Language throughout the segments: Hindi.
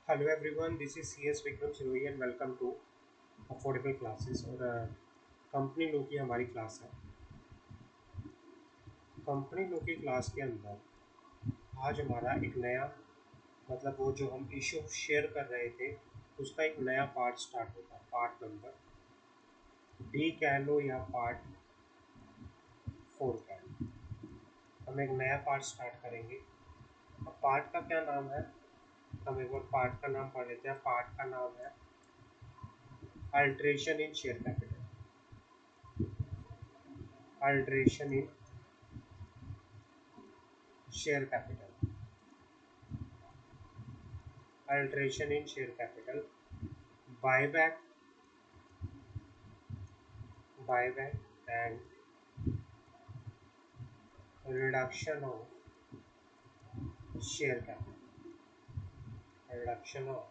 Hello everyone, this is CS Vikram Sirohi and welcome to Affordable Classes और कंपनी लो की हमारी क्लास है। कंपनी लो की क्लास के अंदर आज हमारा एक नया मतलब वो जो हम इशू शेयर कर रहे थे उसका एक नया पार्ट स्टार्ट होता है। पार्ट नंबर डी कह लो या पार्ट 4 कह लो। हम एक नया पार्ट स्टार्ट करेंगे। अब पार्ट का क्या नाम है? हम एक बार पार्ट का नाम पढ़ लेते हैं। पार्ट का नाम है alteration in share capital. Alteration in share capital. Alteration in share capital, buyback, buyback and reduction of share capital, reduction of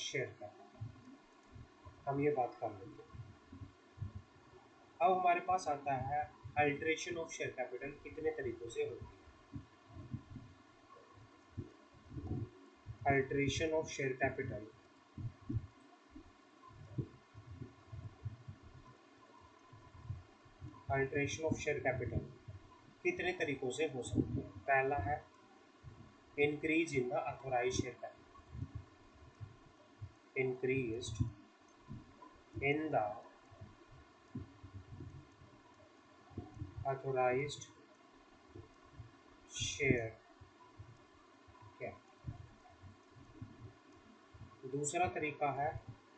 share capital। हम ये बात कर लेंगे। अब हमारे पास आता है अल्ट्रेशन ऑफ शेयर कैपिटल कितने तरीकों से होती है। Alteration of share capital alteration of share capital कितने तरीकों से हो सकती है। पहला है increase in the authorised share capital, increased in the authorised share capital. दूसरा तरीका है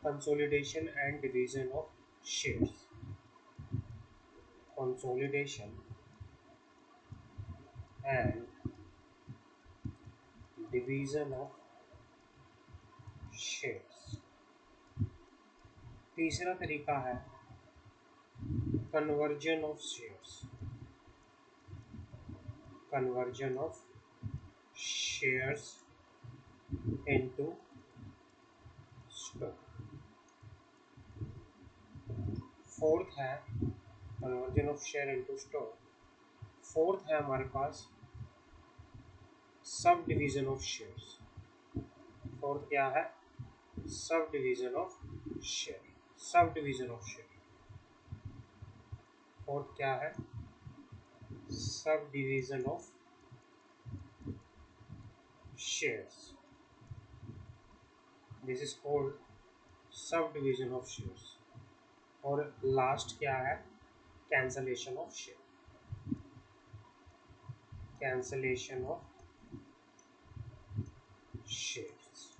consolidation and division of shares, consolidation and division of shares. तीसरा तरीका है conversion of shares, conversion of shares into stock. Fourth है conversion of share into stock. Fourth है हमारे पास sub division of shares. Fourth क्या है? Subdivision of share, subdivision of share. Fourth क्या है? Subdivision of shares. This is called subdivision of shares. और लास्ट क्या है? Cancellation of share, cancellation of shares.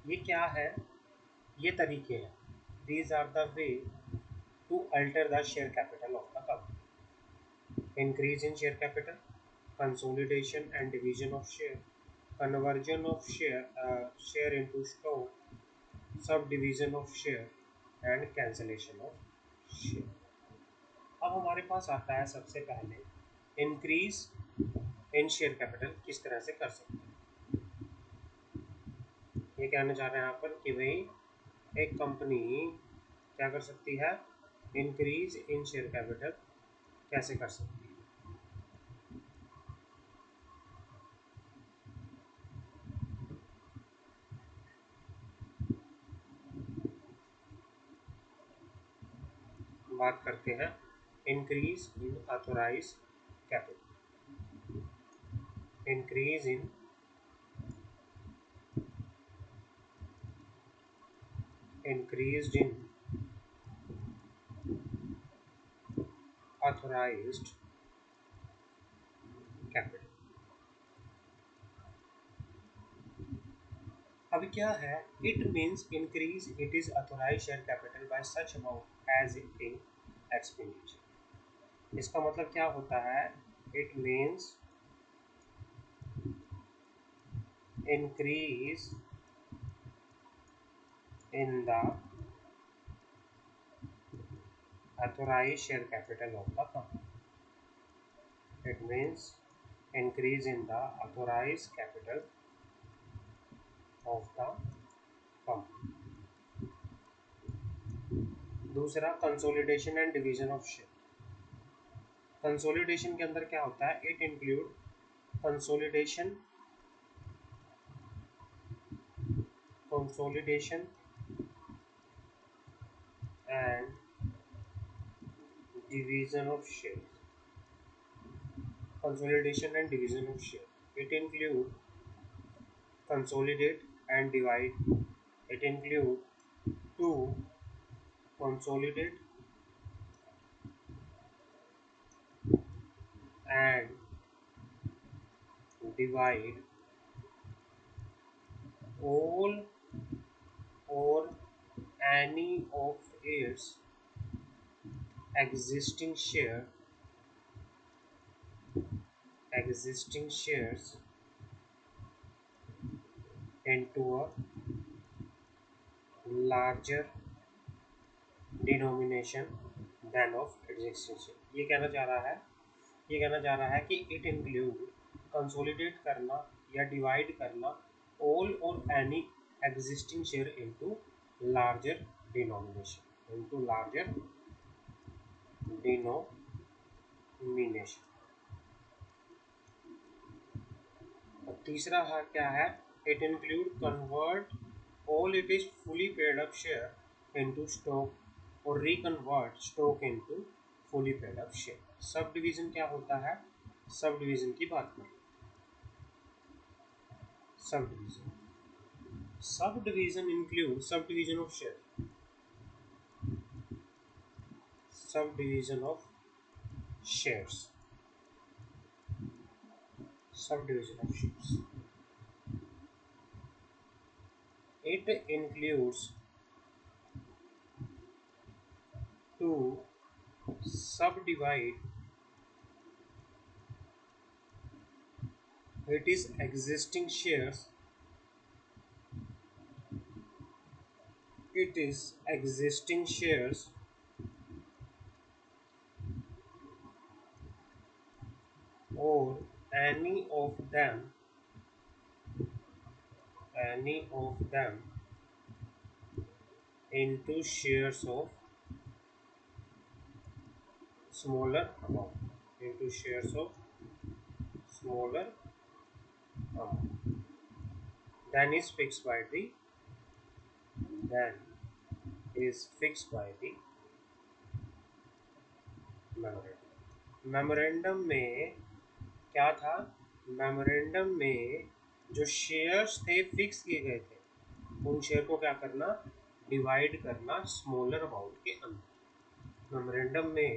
ये क्या है? ये तरीके हैं। These are the way to alter the share capital of the company. Increase in share capital, consolidation and division of share, conversion of share into stock, subdivision of share and cancellation of share। अब हमारे पास आता है सबसे पहले इंक्रीज इन शेयर कैपिटल किस तरह से कर सकते हैं। ये कहना चाह रहे हैं यहाँ पर कि भाई एक कंपनी क्या कर सकती है, इंक्रीज इन शेयर कैपिटल कैसे कर सकती है। बात करते हैं increase in authorise capital, increase in increased in authorized capital। अब क्या है? It means increase it is authorise share capital by such amount as in expenditure. इसका मतलब क्या होता है? It means increase in the authorise share capital of the company. It means increase in the authorized capital of the company। दूसरा consolidation and division of share. Consolidation के अंदर क्या होता है? It include consolidation consolidation and division of shares. Consolidation and division of share. It include consolidate and divide. It include to consolidate and divide all or any of its existing shares into a larger denomination than of existing share. ये कहना चाह रहा है कि इट इंक्लूड कंसोलिडेट करना या डिवाइड करना ऑल और any existing share into larger denomination. और तीसरा क्या है, it include convert all it is fully paid up share into stock और reconvert stock into fully paid up share. Subdivision क्या होता है, सब डिवीजन की बात करें। Subdivision include subdivision of share, subdivision of shares, subdivision of shares. It includes to subdivide its existing shares or any of them into shares of smaller amount then is fixed by the memorandum में क्या था, मेमोरेंडम में जो शेयर्स थे फिक्स किए गए थे, उन शेयर को क्या करना, डिवाइड करना स्मॉलर अमाउंट के अंदर। मेमोरेंडम में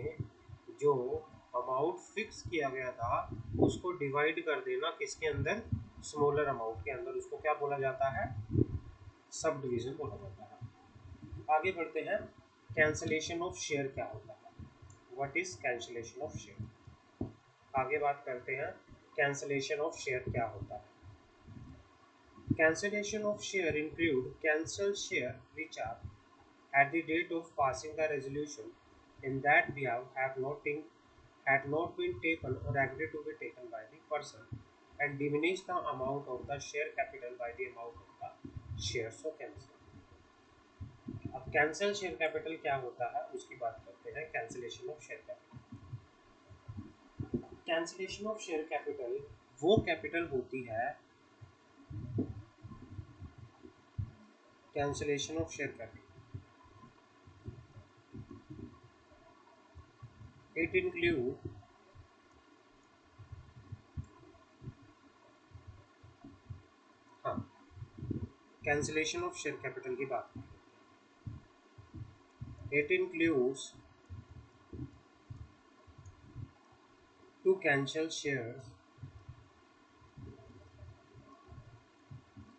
जो अमाउंट फिक्स किया गया था उसको डिवाइड कर देना किसके अंदर, स्मॉलर अमाउंट के अंदर। उसको क्या बोला जाता है, सब डिवीजन बोला जाता है। आगे बढ़ते हैं, कैंसलेशन ऑफ शेयर क्या होता है, what is cancellation of share. आगे बात करते हैं कैंसलेशन ऑफ शेयर क्या होता है। Cancellation of share include cancelled share which are at the date of passing the resolution in that behalf had not been taken or agreed to be taken by the person and diminish the amount of the share capital by the amount of the shares so cancelled। अब कैंसल शेयर कैपिटल क्या होता है उसकी बात करते हैं। Cancellation of share capital, cancellation of share capital वो कैपिटल होती है, cancellation of share capital it include हाँ, कैंसिलेशन ऑफ शेयर कैपिटल की बात करें, it includes to cancel shares,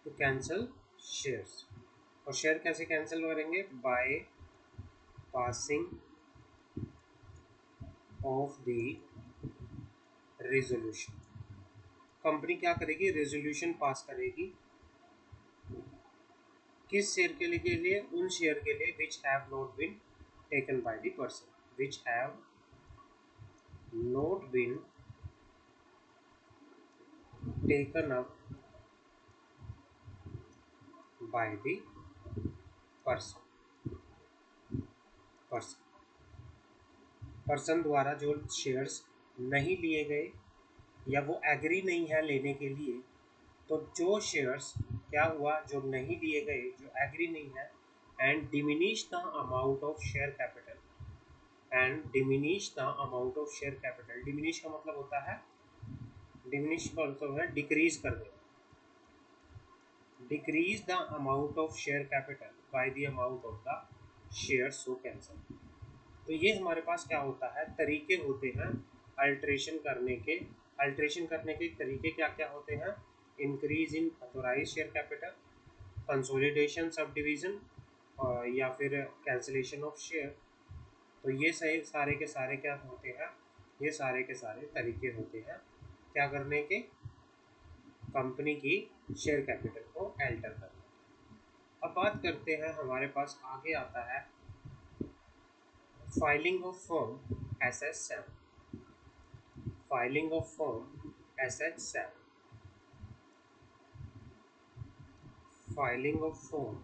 to cancel shares. और शेयर कैसे कैंसिल करेंगे, by passing of the resolution. Company क्या करेगी, रेजोल्यूशन पास करेगी किस शेयर के लिए, उन शेयर के लिए which have not been taken by the person, which have not been taken up by the person, person द्वारा जो शेयर्स नहीं लिए गए या वो एग्री नहीं है लेने के लिए, तो जो शेयर्स क्या हुआ, जो नहीं लिए गए, जो एग्री नहीं है, and diminish the amount of share capital, diminish का मतलब होता है, डिमिनिश का मतलब है डिक्रीज कर देना, decrease the amount of share capital by the amount of the share so cancel. तो ये हमारे पास क्या होता है, तरीके होते हैं अल्ट्रेशन करने के। अल्ट्रेशन करने के तरीके क्या क्या होते हैं, increase in authorize share capital, consolidation subdivision, या फिर कैंसिलेशन ऑफ शेयर। तो ये सही सारे के सारे क्या होते हैं, ये सारे के सारे तरीके होते हैं क्या करने के, कंपनी की शेयर कैपिटल को एल्टर करने। अब बात करते हैं, हमारे पास आगे आता है filing of form S H seven. Filing of form S H seven, filing of form,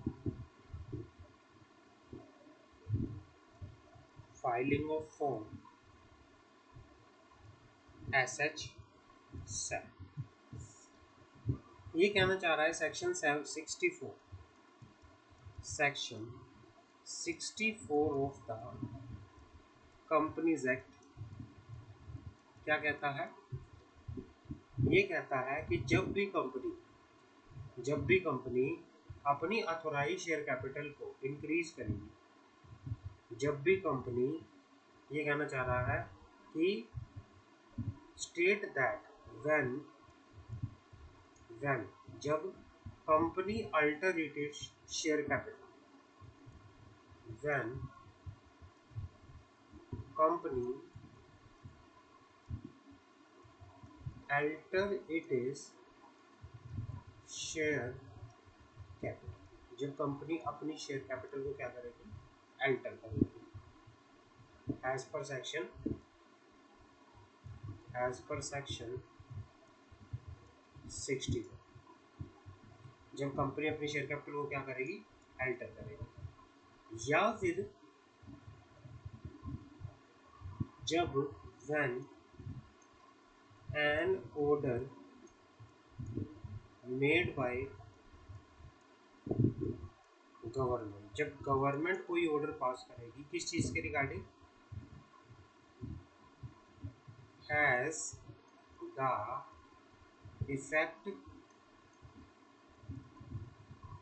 filing of form S H seven. ये कहना चाह रहा है section 64, section 64 of the companies act क्या कहता है, ये कहता है कि जब भी कंपनी अपनी अथोराइज शेयर कैपिटल को इंक्रीज करेगी, जब भी कंपनी, ये कहना चाह रहा है कि स्टेट दैट व्हेन व्हेन जब company altered share capital, when company alter it is share capital, जब कंपनी अपनी शेयर कैपिटल को क्या करेगी, अल्टर करेगी, as per section as per section 60, जब कंपनी अपनी शेयर कैपिटल को क्या करेगी, अल्टर करेगी, या फिर जब when an order made by government, जब गवर्नमेंट कोई ऑर्डर पास करेगी किस चीज़ के regarding, has the effect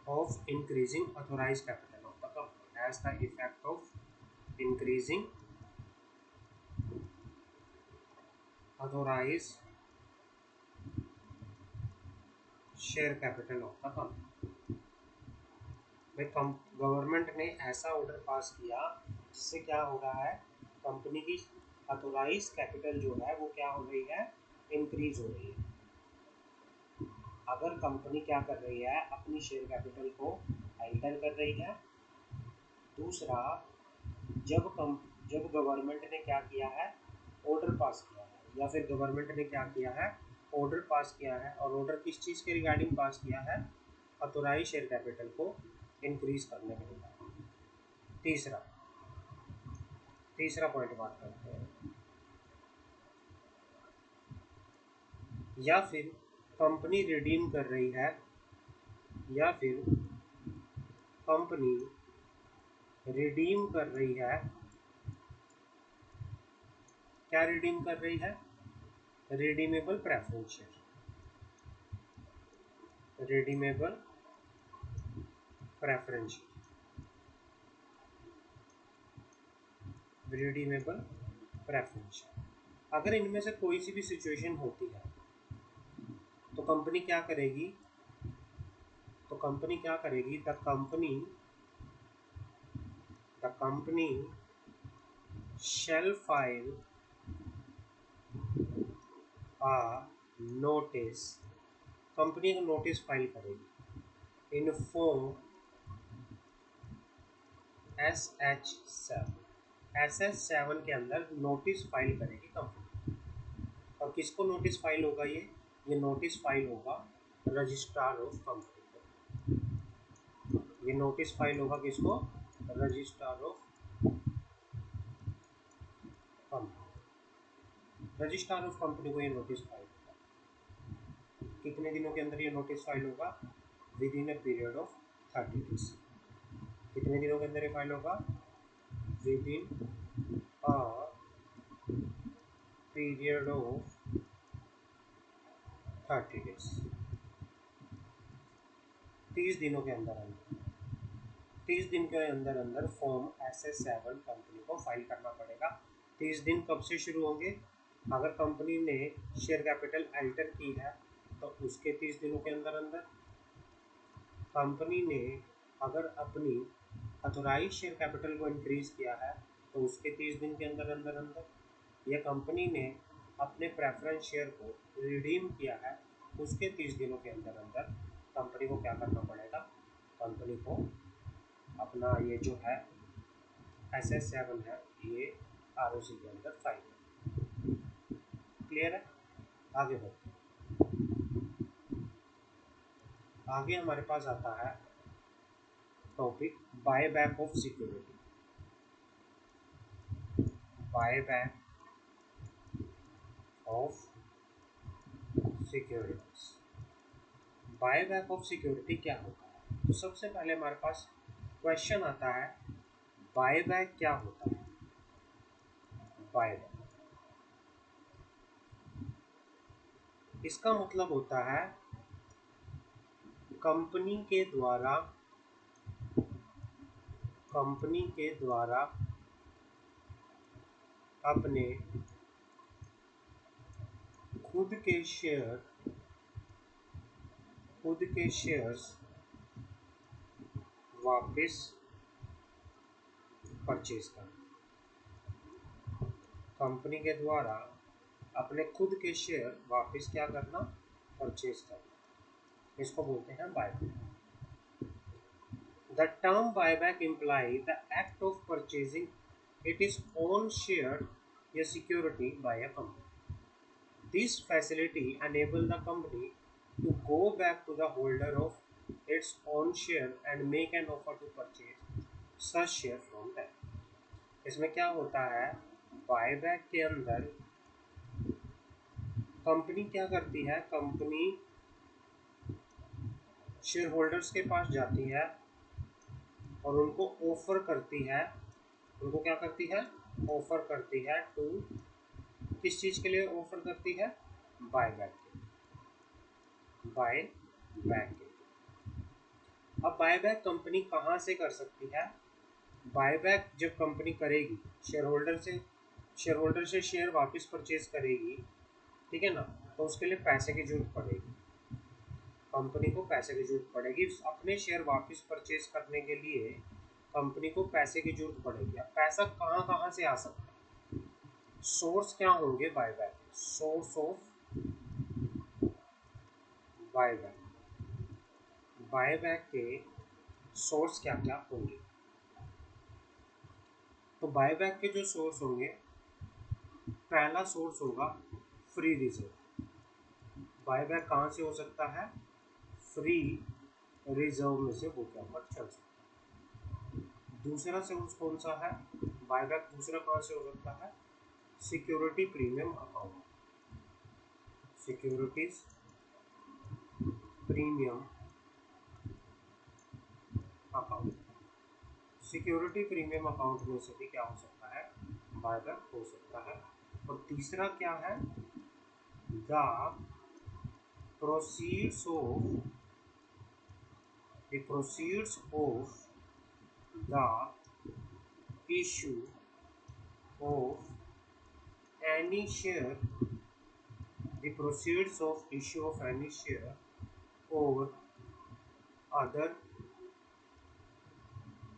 of increasing authorize capital of the company, has the effect of increasing authorize share capital of the company. भाई गवर्नमेंट ने ऐसा ऑर्डर पास किया जिससे क्या हो रहा है, कंपनी की ऑथोराइज कैपिटल जो है वो क्या हो रही है, इंक्रीज हो रही है। अगर कंपनी क्या कर रही है, अपनी शेयर कैपिटल को अल्टर कर रही है। दूसरा, जब गवर्नमेंट ने क्या किया है, ऑर्डर पास किया है, या फिर गवर्नमेंट ने क्या किया है, ऑर्डर पास किया है, और ऑर्डर किस चीज़ के रिगार्डिंग पास किया है, ऑथोराइज शेयर कैपिटल को इंक्रीज करने के लिए। तीसरा तीसरा पॉइंट बात करते हैं, या फिर कंपनी रिडीम कर रही है, या फिर कंपनी रिडीम कर रही है, क्या रिडीम कर रही है, redeemable preference share, redeemable preference share, redeemable preference share. अगर इनमें से कोई सी भी सिचुएशन होती है तो कंपनी क्या करेगी, the company shall file a notice, company को नोटिस फाइल करेगी इन फॉर्म SH7 के अंदर नोटिस फाइल करेगी कंपनी। और किसको नोटिस फाइल होगा, ये नोटिस फाइल होगा रजिस्ट्रार ऑफ कंपनी को, ये नोटिस फाइल होगा किसको, registrar of company, registrar of company को ये नोटिस फाइल होगा कितने दिनों के अंदर ये नोटिस फाइल होगा? With in a period of 30 days. कितने दिनों के अंदर ये फाइल होगा? With in a period of 30 days, 30 दिनों के अंदर अंदर 30 दिन के अंदर अंदर फॉर्म SS7 कंपनी को फाइल करना पड़ेगा। 30 दिन कब से शुरू होंगे? अगर कंपनी ने शेयर कैपिटल अल्टर की है तो उसके 30 दिनों के अंदर अंदर। कंपनी ने अगर अपनी अथोराइज शेयर कैपिटल को इंक्रीज किया है तो उसके 30 दिन के अंदर अंदर अंदर। या कंपनी ने अपने प्रेफरेंस शेयर को रिडीम किया है उसके 30 दिनों के अंदर अंदर कंपनी को क्या करना पड़ेगा? कंपनी को अपना ये जो है SS7 है ये ROC के अंदर फाइल है। क्लियर है? आगे बढ़ते आगे हमारे पास आता है topic buy back of security. Buy back of securities. Buy back of security क्या होता है? तो सबसे पहले हमारे पास क्वेश्चन आता है बाय बैक क्या होता है? बाय बैक इसका मतलब होता है कंपनी के द्वारा अपने खुद के शेयर्स वापस परचेज करना। कंपनी के द्वारा अपने खुद के शेयर वापस क्या करना? परचेज करना। इसको बोलते हैं buyback. The term buyback imply the act of purchasing it is own share या security by a company. This facility enable the company to go back to the holder of its own share and make an offer to purchase such share from them. इसमें क्या होता है? बायबैक के अंदर कंपनी क्या करती है? कंपनी शेयर होल्डर्स के पास जाती है और उनको ऑफर करती है। उनको क्या करती है? ऑफर करती है टू, किस चीज़ के लिए ऑफर करती है? बायबैक के। बायबैक के। अब बायबैक कंपनी कहाँ से कर सकती है? बायबैक जब कंपनी करेगी, शेयर होल्डर से शेयर वापस परचेज करेगी, ठीक है ना, तो उसके लिए पैसे की जरूरत पड़ेगी। कंपनी को पैसे की जरूरत पड़ेगी अपने शेयर वापस परचेज करने के लिए। कंपनी को पैसे की जरूरत पड़ेगी। अब पैसा कहाँ कहाँ से आ सकता है? सोर्स क्या होंगे buyback? Source of buyback, buyback के सोर्स क्या क्या होंगे? तो बायबैक के जो सोर्स होंगे, पहला सोर्स होगा फ्री रिजर्व। बायबैक कहाँ से हो सकता है? फ्री रिजर्व में से वो क्या पर चल सकता है। दूसरा सोर्स कौन सा है? बायबैक दूसरा कहाँ से हो सकता है? Security premium account. Securities premium account. Security premium account में से भी क्या हो सकता है? बायबैक हो सकता है। और तीसरा क्या है? The proceeds of the proceeds of the issue of any share, the proceeds of issue of any share or other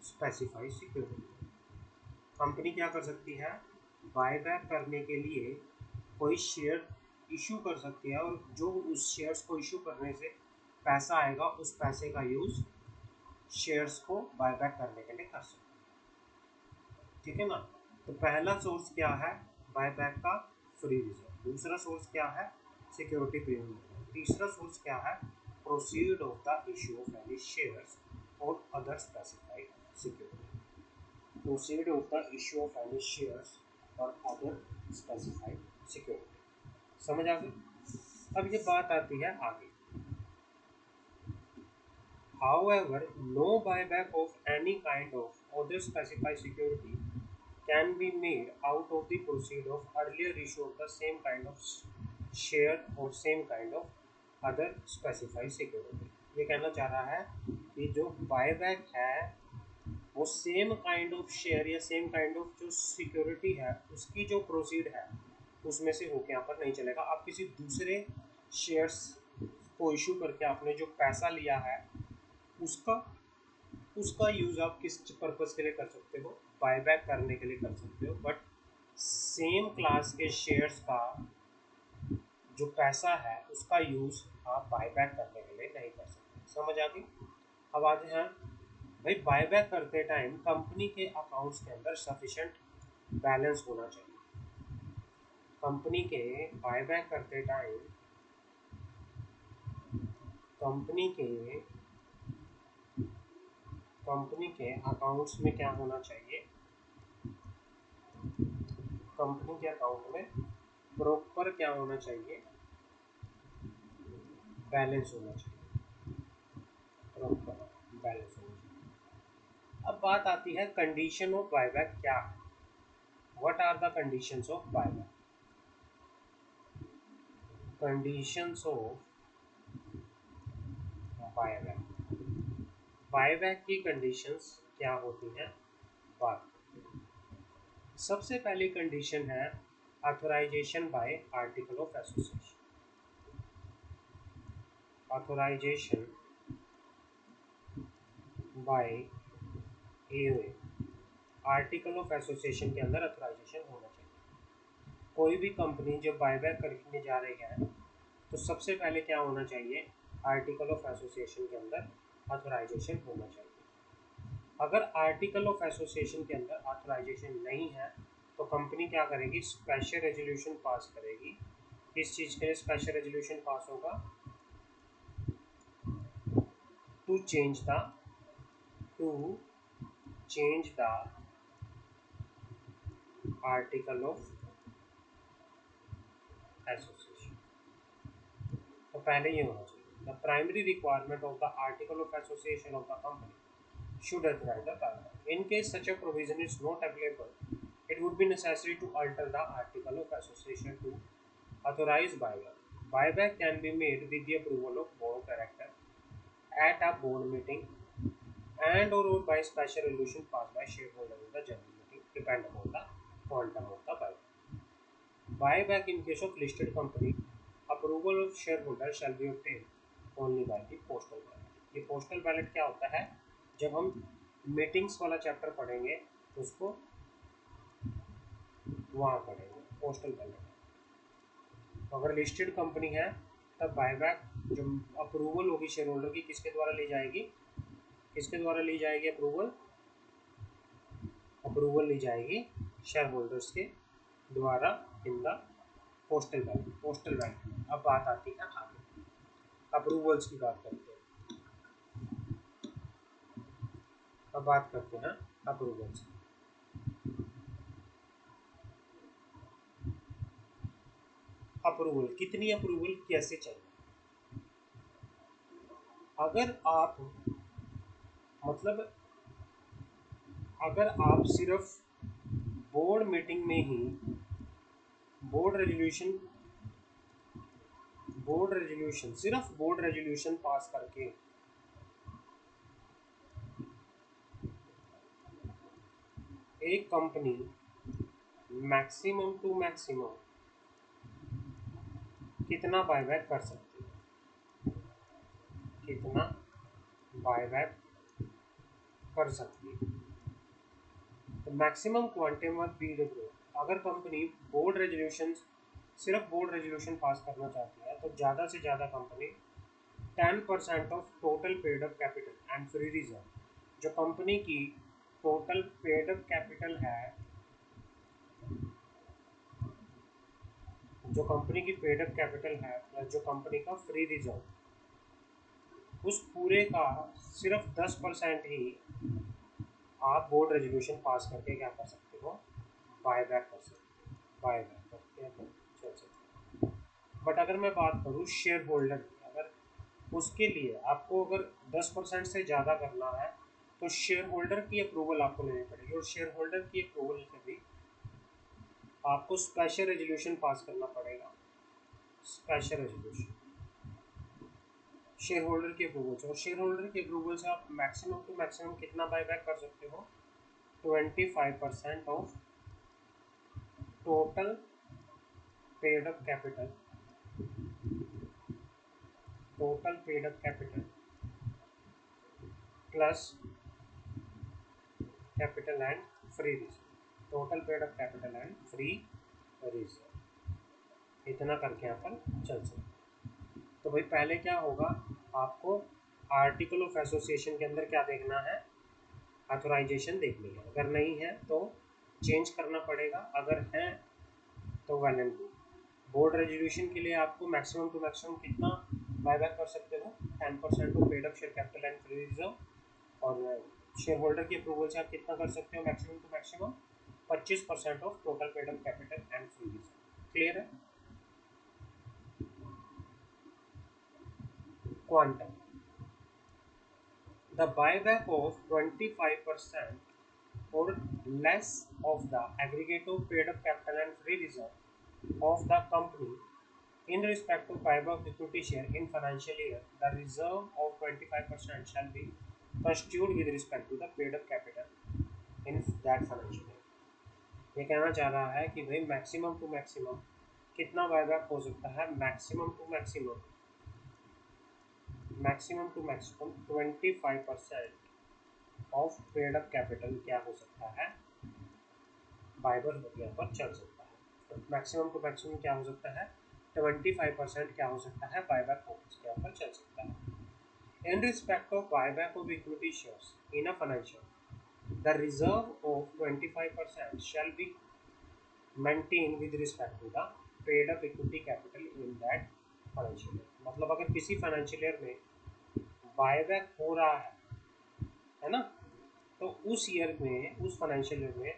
specified security। Company क्या कर सकती है? बायबैक करने के लिए कोई शेयर इशू कर सकती है और जो उस शेयर्स को इशू करने से पैसा आएगा उस पैसे का यूज़ शेयर्स को बायबैक करने के लिए कर सकती है। ठीक है ना? तो पहला सोर्स क्या है बायबैक का? Free reserve. दूसरा सोर्स क्या है? Security premium. तीसरा सोर्स क्या है? Proceed of the issue of any shares और other specified security. Proceed of the issue of any shares और अदर स्पेसिफाइड सिक्योरिटी। समझ आ गई? अब ये बात आती है आगे। However, no buyback of any kind of other specified security can be made out of the proceed of earlier issue of the same kind of share or same kind of other specified security. ये कहना चाह रहा है कि जो बायबैक है वो सेम काइंड ऑफ शेयर या सेम काइंड ऑफ जो सिक्योरिटी है उसकी जो प्रोसीड है उसमें से होके यहाँ पर नहीं चलेगा। आप किसी दूसरे शेयर्स को इशू करके आपने जो पैसा लिया है उसका उसका यूज़ आप किस पर्पज़ के लिए कर सकते हो, बायबैक करने के लिए कर सकते हो, बट सेम क्लास के शेयर्स का जो पैसा है उसका यूज़ आप बायबैक करने के लिए नहीं कर सकते। समझ आ गई? अब आते हैं भाई, बायबैक करते टाइम कंपनी के अकाउंट्स के अंदर सफिशेंट बैलेंस होना चाहिए। कंपनी के बायबैक करते टाइम कंपनी के कंपनी के अकाउंट्स में क्या होना चाहिए, कंपनी के अकाउंट में प्रॉपर क्या होना चाहिए, बैलेंस होना चाहिए, प्रॉपर बैलेंस होना चाहिए। अब बात आती है कंडीशन ऑफ बायबैक क्या है, what are the conditions of buyback. Conditions of buyback, buyback की कंडीशंस क्या होती हैं बात। सबसे पहली कंडीशन है authorization by article of association. Authorization by AOA, article of association के अंदर ऑथराइजेशन होना चाहिए। कोई भी कंपनी जब बायबैक करने जा रही है तो सबसे पहले क्या होना चाहिए, आर्टिकल ऑफ एसोसिएशन के अंदर ऑथराइजेशन होना चाहिए। अगर आर्टिकल ऑफ एसोसिएशन के अंदर ऑथराइजेशन नहीं है तो कंपनी क्या करेगी, स्पेशल रेजोल्यूशन पास करेगी। किस चीज़ के लिए स्पेशल रेजोल्यूशन पास होगा, to change the to change the article of association. तो पहले ये होना चाहिए, the primary requirement of the article of association of the company should authorize the buyback. In case such a provision is not available, it would be necessary to alter the article of association to authorize buyback. Buyback can be made with the approval of board of director at a board meeting and or by special resolution passed by shareholders in the general meeting, depend upon the quantum of the buyback. Buyback in case of listed company, approval of shareholder shall be obtained only by the postal ballot. ये पोस्टल बैलेट क्या होता है, जब हम मीटिंग्स वाला चैप्टर पढ़ेंगे तो उसको वहाँ पढ़ेंगे पोस्टल बैलेट। तो अगर लिस्टेड कंपनी है तब बायबैक जो अप्रूवल होगी शेयर होल्डर की किसके द्वारा ली जाएगी, किसके द्वारा ली जाएगी अप्रूवल, अप्रूवल ली जाएगी शेयर होल्डर्स के द्वारा in the postal ballot. Postal ballot अब बात आती है आगे, अप्रूवल्स की बात करते हैं। अब बात करते हैं अप्रूवल्स की। अप्रूवल कितनी, अप्रूवल कैसे चाहिए, अगर आप मतलब अगर आप सिर्फ बोर्ड मीटिंग में ही बोर्ड रेजोल्यूशन सिर्फ बोर्ड रेजोल्यूशन पास करके एक कंपनी मैक्सिमम टू मैक्सिमम कितना बायबैक कर सकती है, कितना बायबैक कर सकती है, तो मैक्सिमम क्वांटम ऑफ BW। अगर कंपनी बोर्ड रेजोल्यूशन सिर्फ बोर्ड रेजोल्यूशन पास करना चाहती है तो ज़्यादा से ज़्यादा company 10% of total paid up capital and free reserve, जो कंपनी की टोटल पेड अप कैपिटल है, जो कंपनी की पेड अप कैपिटल है प्लस जो कंपनी का फ्री रिजर्व, उस पूरे का सिर्फ 10% ही आप बोर्ड रेजोल्यूशन पास करके क्या कर सकते हो, बायबैक कर सकते हो, बायबैक करके चल सकते हो। बट अगर मैं बात करूँ शेयर होल्डर की, अगर उसके लिए आपको अगर 10% से ज़्यादा करना है तो शेयर होल्डर की अप्रूवल आपको लेनी पड़ेगी, और शेयर होल्डर की अप्रूवल से भी आपको स्पेशल रेजोल्यूशन पास करना पड़ेगा। स्पेशल रेजोल्यूशन शेयर होल्डर की अप्रूवल से, और शेयर होल्डर की अप्रूवल से आप मैक्सिमम टू मैक्सिमम कितना बायबैक कर सकते हो? 25% of total paid up capital, total paid up capital plus capital and free reserve, total paid up capital and free reserve, इतना करके यहाँ पर चल सकते। तो भाई पहले क्या होगा, आपको आर्टिकल ऑफ एसोसिएशन के अंदर क्या देखना है? ऑथोराइजेशन देखनी है। अगर नहीं है तो चेंज करना पड़ेगा, अगर है तो well and good. Board resolution के लिए आपको मैक्सिमम टू मैक्सिमम कितना बायबैक कर सकते हो? 10% of paid up share capital and free reserve, और शेयर होल्डर की अप्रूवल से आप कितना कर सकते हो maximum to maximum? 25% of total paid up capital and free reserve. Clear है? Quantum, the buyback of 25% or less of the aggregate of paid up capital and free reserve of the company in respect of buyback equity share in financial year, the reserve of 25% shall be constituted with respect to the paid up capital in that financial year। ये कहना चाह रहा है कि भाई मैक्सिमम टू मैक्सिमम कितना बायबैक हो सकता है? Maximum to maximum, maximum to maximum 25% of paid up capital क्या हो सकता है? बायबैक यहाँ पर चल सकता है। तो मैक्सिमम टू मैक्सिमम क्या हो सकता है? 25% क्या हो सकता है? बायबैक यहाँ पर चल सकता है। In respect of buyback of equity shares in a financial, the reserve of 25% shall be maintain with respect to the paid up equity capital in that financial year. मतलब अगर किसी फाइनेंशियल ईयर में बायबैक हो रहा है ना, तो उस ईयर में, उस फाइनेंशियल ईयर में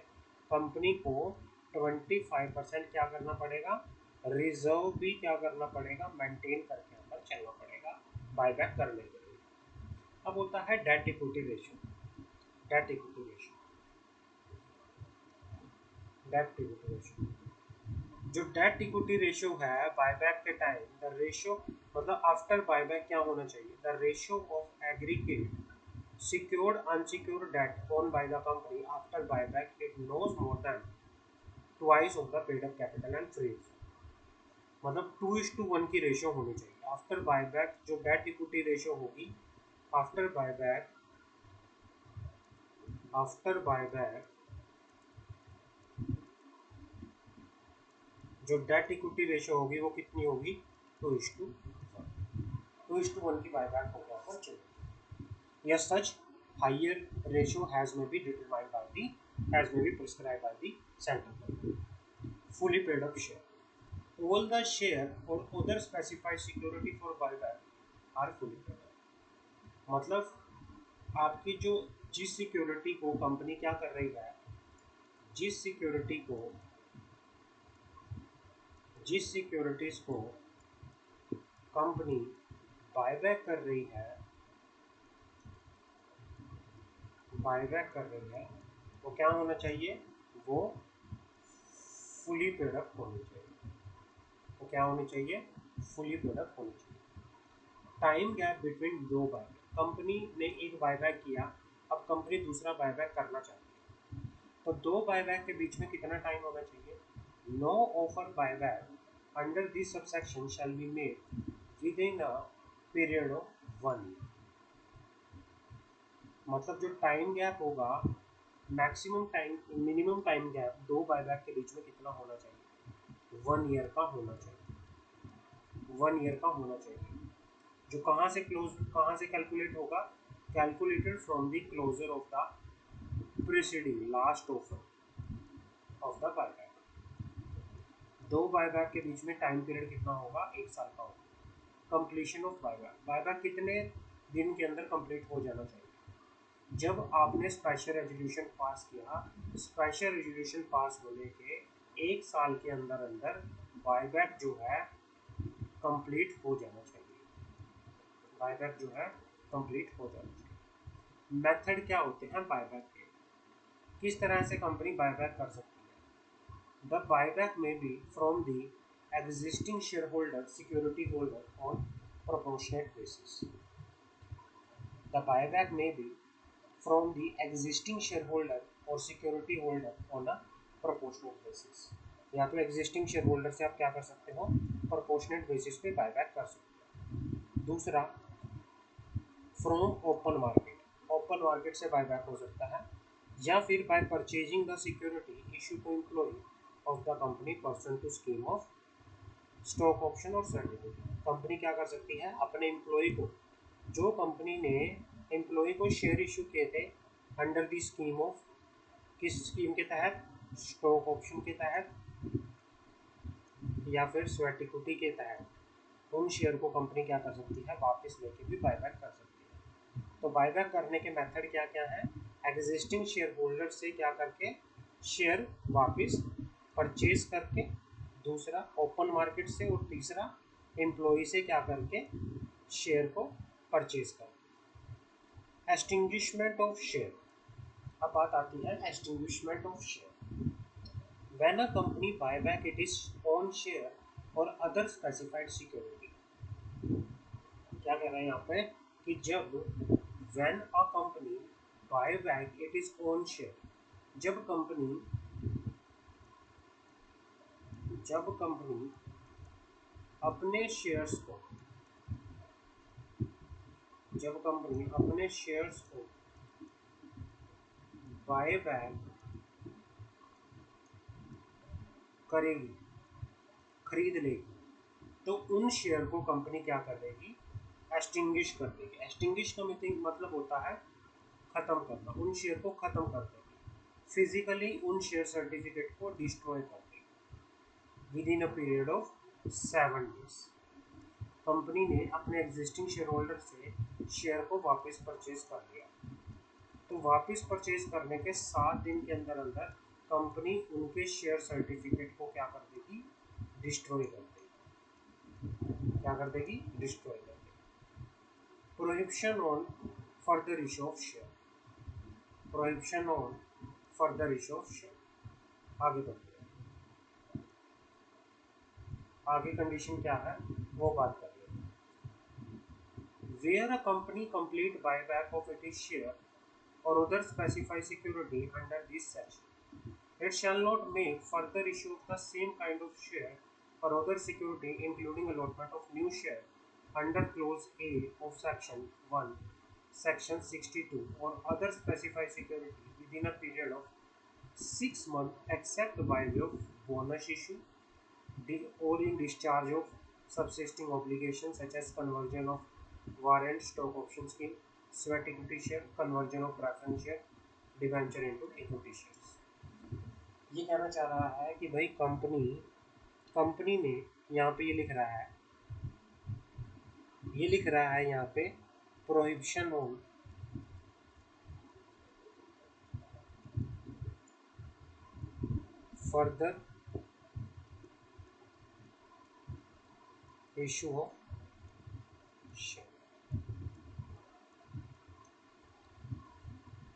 कंपनी को 25% क्या करना पड़ेगा? रिजर्व भी क्या करना पड़ेगा? मेंटेन करके यहाँ पर चलना पड़ेगा बायबैक करने के लिए। अब होता है debt equity ratio. Debt equity ratio, debt equity ratio, जो डेट इक्विटी रेशियो है बायबैक के टाइम, द रेशियो मतलब आफ्टर बायबैक क्या होना चाहिए? The ratio of aggregate secured unsecured debt owned by the company after buyback it knows more than twice of the paid up capital and free reserve। मतलब 2:1 की रेशियो होनी चाहिए आफ्टर बायबैक। जो डेट इक्विटी रेशियो होगी आफ्टर बायबैक, आफ्टर बायबैक जो डेट इक्विटी रेशियो होगी वो कितनी होगी? 2:1 की बायबैक हो गया पर चलिए। Yes such higher ratio has may be determined by the, has may be prescribed by the central government। fully paid up share, all the share or other specified security for buyback are fully paid up। मतलब आपकी जो, जिस सिक्योरिटी को कंपनी क्या कर रही है, जिस सिक्योरिटी को, जिस सिक्योरिटीज को कंपनी बायबैक कर रही है, बायबैक कर रही है, वो क्या होना चाहिए? वो फुली पेड अप होनी चाहिए। वो क्या होनी चाहिए? फुली पेड अप होनी चाहिए। टाइम गैप बिटवीन दो बायबैक, कंपनी ने एक बायबैक किया, अब कंपनी दूसरा बायबैक करना चाहती है, तो दो बायबैक के बीच में कितना टाइम होना चाहिए? No offer buyback under this subsection shall be made within a period of 1 year. मतलब जो टाइम गैप होगा, maximum time, minimum time gap दो बायबैक के बीच में कितना होना चाहिए? 1 ईयर का होना चाहिए। 1 ईयर का होना चाहिए। जो कहाँ से क्लोज, कहाँ से कैलकुलेट होगा? Calculated from the closure of the preceding last offer of the buyback. दो बायबैक के बीच में टाइम पीरियड कितना होगा? 1 साल का होगा। कंप्लीशन ऑफ बायबैक, बायबैक कितने दिन के अंदर कंप्लीट हो जाना चाहिए? जब आपने स्पेशल रेजोल्यूशन पास किया, स्पेशल रेजोल्यूशन पास होने के 1 साल के अंदर अंदर बायबैक जो है कंप्लीट हो जाना चाहिए। बायबैक जो है कंप्लीट हो जाती है। मेथड क्या होते हैं बायबैक के, किस तरह से कंपनी बायबैक कर सकती है। The buyback may be from the existing share holder security holder on proportionate basis. The buyback may be from the existing share holder और security holder on a proportionate basis. या तो एग्जिस्टिंग शेयर होल्डर से आप क्या कर सकते हो, प्रोपोर्शनेट बेसिस पे बायबैक कर सकते हो। दूसरा, from open market, open market से बायबैक हो सकता है, या फिर by purchasing the security issue to employ of the company person to scheme of stock option और सर्टिफिकेट। कंपनी क्या कर सकती है, अपने एम्प्लॉय को, जो कंपनी ने एम्प्लॉय को शेयर इशू किए थे अंडर द स्कीम ऑफ, किस स्कीम के तहत, स्टॉक ऑप्शन के तहत या फिर स्वेट इक्विटी के तहत, उन शेयर को कंपनी क्या कर सकती है, वापस लेके भी बायबैक कर सकती है। तो बायबैक करने के मेथड क्या क्या है, एग्जिस्टिंग शेयर होल्डर से क्या करके शेयर वापस परचेज करके, दूसरा ओपन मार्केट से, और तीसरा एम्प्लॉय से क्या करके शेयर को परचेज कर। एक्सटिंग्विशमेंट ऑफ शेयर, अब बात आती है extinguishment of share. When a company buy back it is own share और अदर स्पेसिफाइड सिक्योरिटी। क्या कह रहे हैं यहाँ पे कि जब when a company buy back it is own share, जब कंपनी अपने शेयर्स को, जब कंपनी अपने शेयर्स को बाय बैक करेगी, खरीद लेगी, तो उन शेयर को कंपनी क्या कर देगी, एक्सटिंग्विश कर देगी। एक्सटिंग्विश का मतलब होता है खत्म करना, उन शेयर को खत्म कर देगी, फिजिकली उन शेयर सर्टिफिकेट को डिस्ट्रॉय कर देगी with in a period of 7 days. Company ने अपने एग्जिस्टिंग शेयर होल्डर से शेयर को वापस परचेज कर लिया, तो वापस परचेज करने के 7 दिन के अंदर अंदर कंपनी उनके शेयर सर्टिफिकेट को क्या कर देगी, डिस्ट्रॉय कर देगी। क्या कर देगी, डिस्ट्रॉय कर देगी। Prohibition on further issue of share, prohibition on further issue of share. आगे बढ़ते हैं, आगे कंडीशन क्या है वो बात कर लेते हैं। Where a company complete buyback of it share or other specified security under this section, it shall not make further issue of the same kind of share or other security including allotment of new share under clause A of section 1 section 62 or other specified security within a period of 6 months except by way of bonus issue or in discharge of subsisting obligations such as conversion of warrant stock option scheme, sweat equity share, conversion of preference share, debenture into equity shares. ये कहना चाह रहा है कि भाई कंपनी कंपनी ने यहाँ पे ये लिख रहा है यहाँ पे prohibition on further issue of share.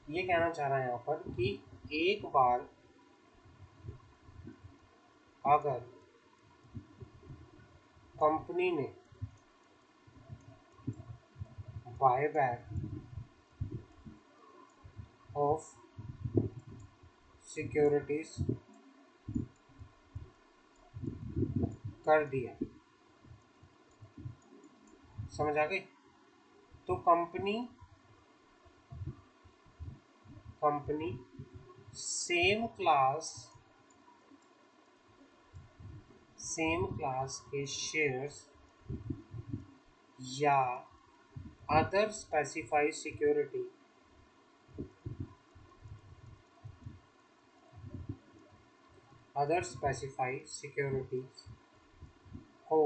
ये कहना चाह रहा है यहाँ पर कि एक बार अगर कंपनी ने बायबैक ऑफ सिक्योरिटीज कर दिया, समझ आ गई, तो कंपनी कंपनी सेम क्लास के शेयर्स या अदर स्पेसिफाइड सिक्योरिटी सिक्योरिटीज को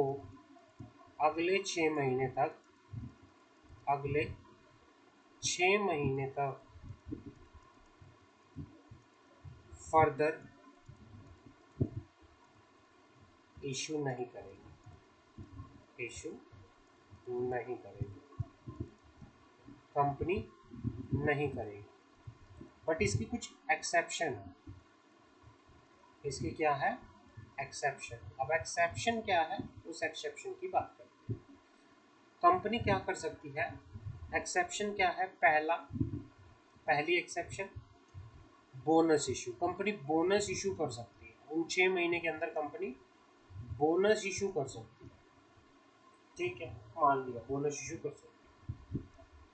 अगले 6 महीने तक, अगले 6 महीने तक फर्दर इशू नहीं करेगी, इशू नहीं करेगी। कंपनी नहीं करेगी। बट इसकी कुछ एक्सेप्शन है। इसकी क्या है? एक्सेप्शन। अब एक्सेप्शन क्या है, उस एक्सेप्शन की बात करते हैं। कंपनी क्या कर सकती है? एक्सेप्शन क्या है? पहली exception bonus issue. Company bonus issue कर सकती है। उन 6 महीने के अंदर कंपनी बोनस इशू कर सकती है। ठीक है, मान लिया बोनस इशू कर सकती है।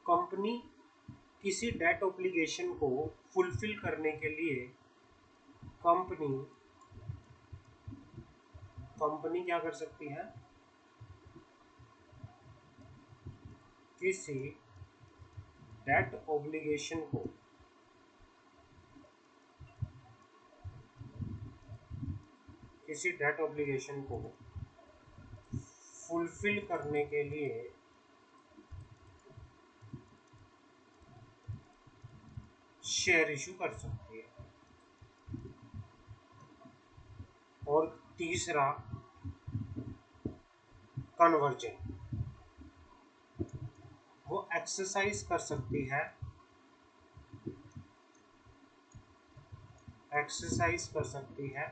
कंपनी किसी डेट ऑब्लिगेशन को फुलफिल करने के लिए कंपनी कंपनी क्या कर सकती है? किसी डेट ऑब्लिगेशन को किसी डेट ऑब्लिगेशन को फुलफिल करने के लिए शेयर इशू कर सकती है। और तीसरा कन्वर्जन, वो एक्सरसाइज कर सकती है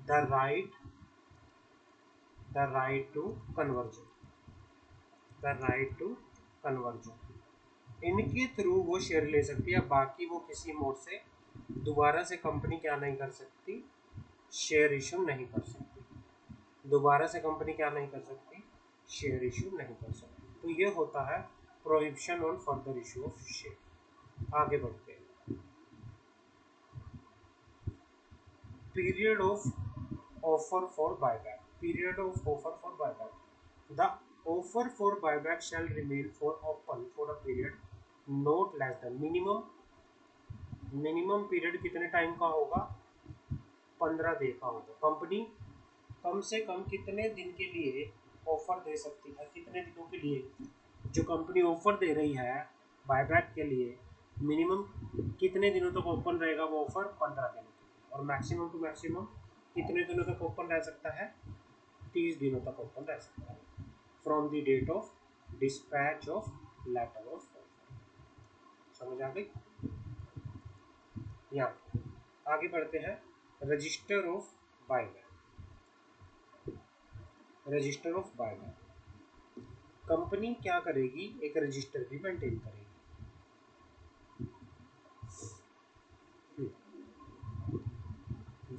the right to conversion the right to conversion. इनके थ्रू वो शेयर ले सकती है। बाकी वो किसी मोड से दोबारा से कंपनी क्या नहीं कर सकती? शेयर इशू नहीं कर सकती। दोबारा से कंपनी क्या नहीं कर सकती? शेयर इशू नहीं कर सकती। तो ये होता है prohibition on further issue of share. आगे बढ़ते हैं। Period of offer for buyback. Period of offer for buyback. The offer for buyback shall remain for open for a period not less than minimum period कितने टाइम का होगा? 15 दिन का होगा। कंपनी कम से कम कितने दिन के लिए ऑफर दे सकती है? कितने दिनों के लिए जो कंपनी ऑफर दे रही है बायबैक के लिए, मिनिमम कितने दिनों तक ओपन रहेगा वो ऑफर? 15 दिनों के लिए। और मैक्सिमम टू मैक्सिमम कितने दिनों तक ओपन रह सकता है? 30 दिनों तक ओपन रह सकता है। From the date of dispatch of letter of offer. समझ आ गई? यहाँ आगे बढ़ते हैं। Register of buyback. Register of buyback, company क्या करेगी? एक रजिस्टर भी मेंटेन करेगी।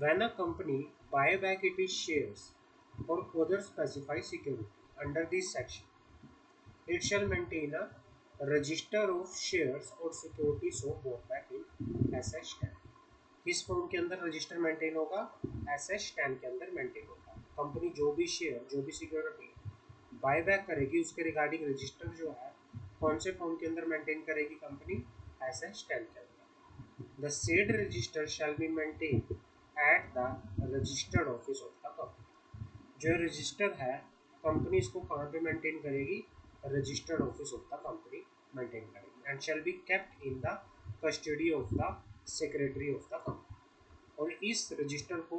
When a company buy back its shares or other specified security under this section, it shall maintain a register of shares or securities so bought back in SS10। किस फॉर्म के अंदर रजिस्टर मेंटेन होगा? SS10 के अंदर मेंटेन होगा। कंपनी जो भी शेयर, जो भी सिक्योरिटी बाय बैक करेगी उसके रिगार्डिंग रजिस्टर जो है कौन से फॉर्म के अंदर मेंटेन करेगी कंपनी? SS10 के अंदर। The said register shall be maintain at the registered office of the company. जो रजिस्टर है कंपनी इसको कहाँ पे मेंटेन करेगी? Registered office of the company maintain करेगी। And shall be kept in the custody of the secretary of the company. और इस रजिस्टर को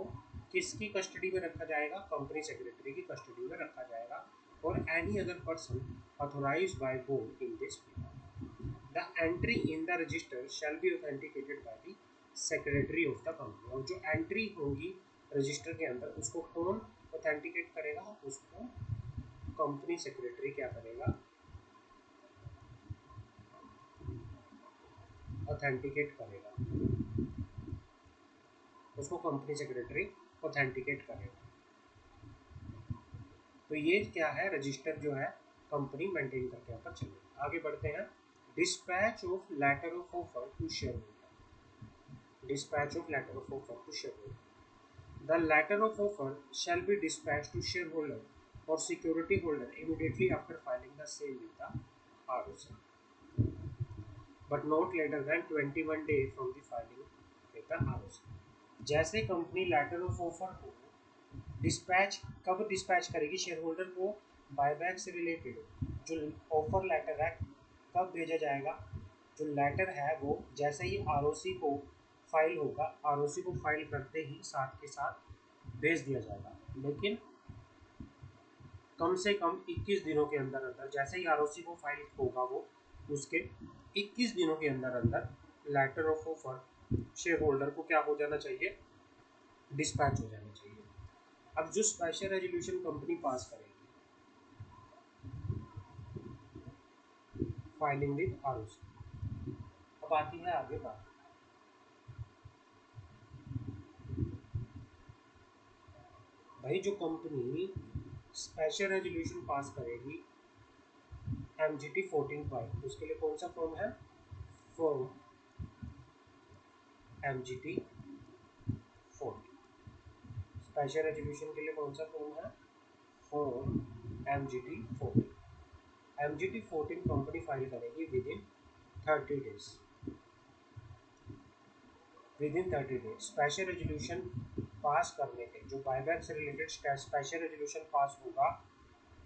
किसकी कस्टडी में रखा जाएगा? कंपनी सेक्रेटरी की कस्टडी में रखा जाएगा। और any other person authorized by board in this period. The entry in the register shall be authenticated by the secretary of the company. और जो एंट्री होगी रजिस्टर के अंदर उसको कौन ऑथेंटिकेट करेगा? उसको कंपनी सेक्रेटरी क्या करेगा? ऑथेंटिकेट करेगा। उसको कंपनी सेक्रेटरी ऑथेंटिकेट करेगा। तो ये क्या है? रजिस्टर जो है कंपनी मेंटेन करके यहाँ पर चलेगी। आगे बढ़ते हैं। Dispatch of letter of offer to share holder. Dispatch of letter of offer to share holder. The letter of offer shall be dispatch to share holder और security holder immediately after filing the same with the ROC, but not later than 21 day from the filing with the ROC। जैसे कंपनी लेटर ऑफ ऑफर को डिस्पैच कब डिस्पैच करेगी शेयर होल्डर को? बायबैक से रिलेटेड जो ऑफर लेटर है कब भेजा जाएगा? जो लेटर है वो जैसे ही ROC को फाइल होगा, ROC को फाइल करते ही साथ के साथ भेज दिया जाएगा। लेकिन कम से कम 21 दिनों के अंदर अंदर जैसे ही ROC को फाइल होगा वो उसके 21 दिनों के अंदर अंदर letter of offer share holder को क्या हो जाना चाहिए, डिस्पैच हो जाना चाहिए। अब जो स्पेशल रेजोल्यूशन कंपनी पास करेगी, फाइलिंग विद आरओसी। अब आती है आगे बात, भाई जो कंपनी स्पेशल रेजोल्यूशन पास करेगी MGT 14.5, उसके लिए कौन सा फॉर्म है, फॉर्म MGT 14। स्पेशल रेजोल्यूशन के लिए कौन सा फॉर्म है, form MGT 14। MGT 14 company file करेगी within 30 days, within 30 days. Special resolution pass करने के, जो बायबैक से रिलेटेड स्पेशल रेजोल्यूशन पास होगा,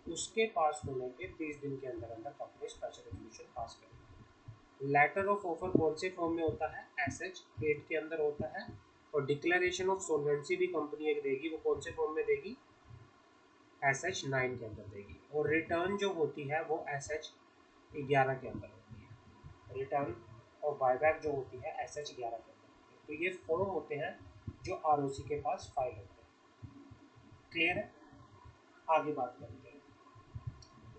उसके पास होने के 30 दिन के अंदर अंदर कंपनी स्पेशल रेजोल्यूशन पास करेगी। लेटर ऑफ ऑफर कौन से फॉर्म में होता है, SH 8 के अंदर होता है। और डिक्लेरेशन ऑफ सोल्वेंसी भी कंपनी एक देगी, वो कौन से फॉर्म में देगी, SH 9 के अंदर देगी। और रिटर्न जो होती है वो SH 11 के अंदर होती है। रिटर्न और बायबैक जो होती है SH 11 के अंदर होती है। तो ये फॉर्म होते हैं जो ROC के पास फाइल होते हैं। क्लियर है, आगे बात करते हैं।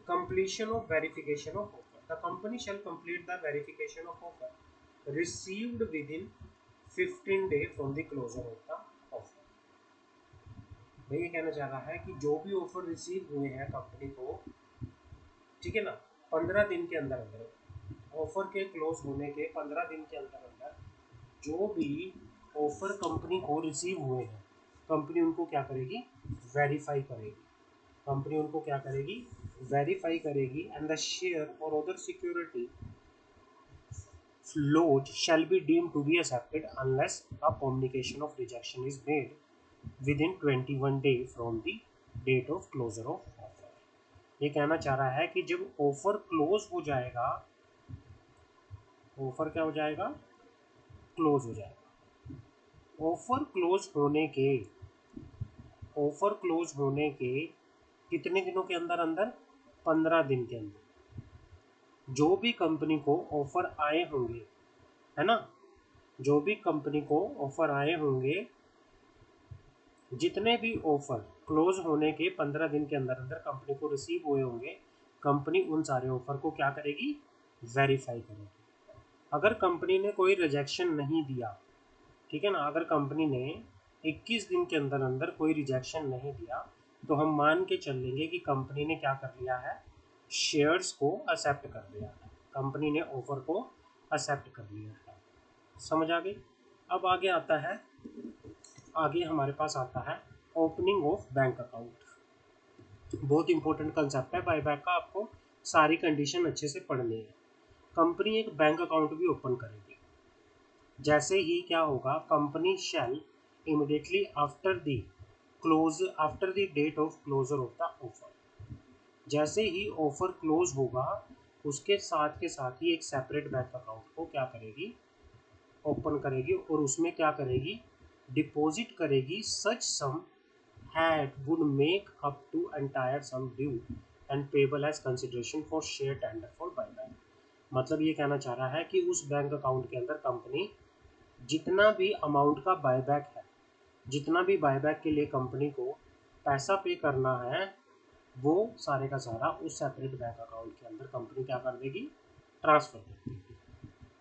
Completion of verification of offer. The company shall complete the verification of offer received within 15 days from the closure of the offer. भाई ये कहना चाह रहा है कि जो भी ऑफर रिसीव हुए हैं कंपनी को, ठीक है ना, 15 दिन के अंदर अंदर, ऑफर के क्लोज होने के 15 दिन के अंदर अंदर जो भी ऑफर कंपनी को रिसीव हुए हैं, कंपनी उनको क्या करेगी, वेरीफाई करेगी। कंपनी उनको क्या करेगी, वेरीफाई करेगी। एंड द शेयर और other security float shall be deemed to be accepted unless a communication of rejection is made within 21 days from the date of closure of offer। ये कहना चाह रहा है कि जब ऑफर क्लोज हो जाएगा, ऑफर क्या हो जाएगा, क्लोज हो जाएगा। ऑफर क्लोज होने के, ऑफर क्लोज होने के कितने दिनों के अंदर अंदर, 15 दिन के अंदर जो भी कंपनी को ऑफर आए होंगे, है ना, जो भी कंपनी को ऑफर आए होंगे, जितने भी ऑफर क्लोज होने के 15 दिन के अंदर अंदर कंपनी को रिसीव हुए होंगे, कंपनी उन सारे ऑफर को क्या करेगी, वेरीफाई करेगी। अगर कंपनी ने कोई रिजेक्शन नहीं दिया, ठीक है ना, अगर कंपनी ने 21 दिन के अंदर अंदर कोई रिजेक्शन नहीं दिया, तो हम मान के चल लेंगे कि कंपनी ने क्या कर लिया है, शेयर्स को एक्सेप्ट कर लिया है, कंपनी ने ऑफर को एक्सेप्ट कर लिया है। समझ आ गई। अब आगे आता है, आगे हमारे पास आता है ओपनिंग ऑफ बैंक अकाउंट। बहुत इंपॉर्टेंट कंसेप्ट है बायबैक का, आपको सारी कंडीशन अच्छे से पढ़नी है। कंपनी एक बैंक अकाउंट भी ओपन करेगी। जैसे ही क्या होगा, company shall immediately after the close, after the date of closure of the offer, जैसे ही ऑफर क्लोज होगा उसके साथ ही एक सेपरेट बैंक अकाउंट को क्या करेगी, ओपन करेगी। और उसमें क्या करेगी, डिपॉजिट करेगी such sum had would make up to entire sum due and payable as consideration for share tender for buyback. मतलब ये कहना चाह रहा है कि उस बैंक अकाउंट के अंदर कंपनी जितना भी अमाउंट का बायबैक है, जितना भी बायबैक के लिए कंपनी को पैसा पे करना है, वो सारे का सारा उस सेपरेट बैंक अकाउंट के अंदर कंपनी क्या कर देगी, ट्रांसफर कर देगी।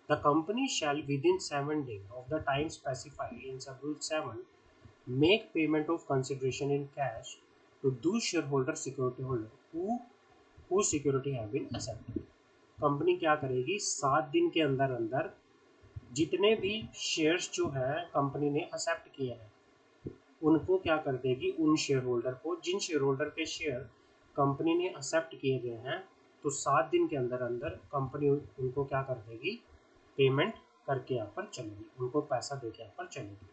The company shall within 7 days of the time specified in Schedule 7 make payment of consideration in cash to those shareholder security holder whose security have been accepted। Company क्या करेगी, 7 दिन के अंदर अंदर जितने भी शेयर्स जो हैं कंपनी ने एक्सेप्ट किए हैं, उनको क्या कर देगी, उन शेयर होल्डर को, जिन शेयर होल्डर के शेयर कंपनी ने एक्सेप्ट किए गए हैं, तो 7 दिन के अंदर अंदर कंपनी उनको क्या कर देगी, पेमेंट करके यहाँ पर चलेगी, उनको पैसा दे के यहाँ पर चलेगी।